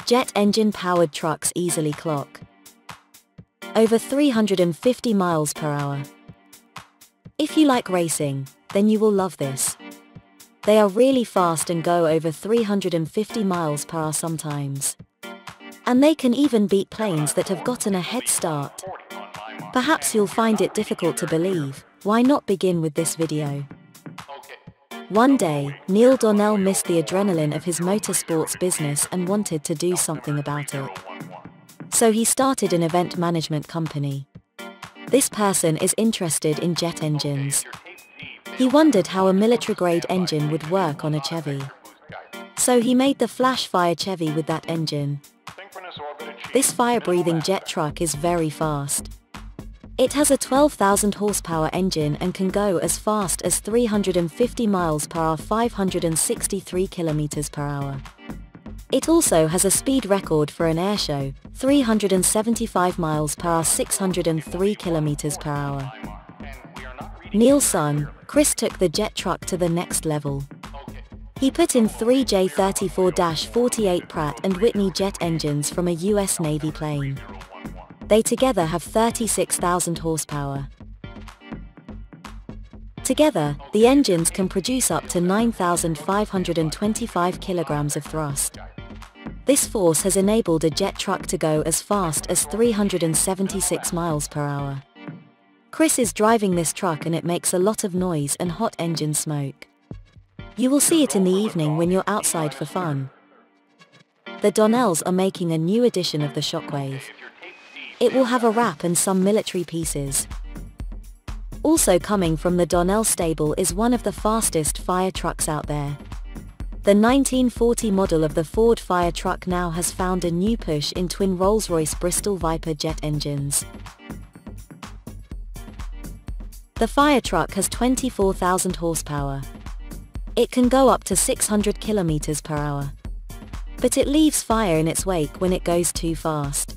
Jet engine-powered trucks easily clock over 350 miles per hour. If you like racing, then you will love this. They are really fast and go over 350 miles per hour sometimes. And they can even beat planes that have gotten a head start. Perhaps you'll find it difficult to believe. Why not begin with this video? One day, Neil Donnell missed the adrenaline of his motorsports business and wanted to do something about it. So he started an event management company. This person is interested in jet engines. He wondered how a military-grade engine would work on a Chevy. So he made the Flash Fire Chevy with that engine. This fire-breathing jet truck is very fast. It has a 12,000 horsepower engine and can go as fast as 350 miles per hour, 563 kilometers per hour. It also has a speed record for an airshow, 375 miles per hour, 603 kilometers per hour. Neil's son, Chris, took the jet truck to the next level. He put in 3 J34-48 Pratt & Whitney jet engines from a US Navy plane. They together have 36,000 horsepower. Together, the engines can produce up to 9,525 kilograms of thrust. This force has enabled a jet truck to go as fast as 376 miles per hour. Chris is driving this truck and it makes a lot of noise and hot engine smoke. You will see it in the evening when you're outside for fun. The Donnells are making a new edition of the Shockwave. It will have a wrap and some military pieces. Also coming from the Donnell stable is one of the fastest fire trucks out there. The 1940 model of the Ford fire truck now has found a new push in twin Rolls-Royce Bristol Viper jet engines. The fire truck has 24,000 horsepower. It can go up to 600 kilometers per hour. But it leaves fire in its wake when it goes too fast.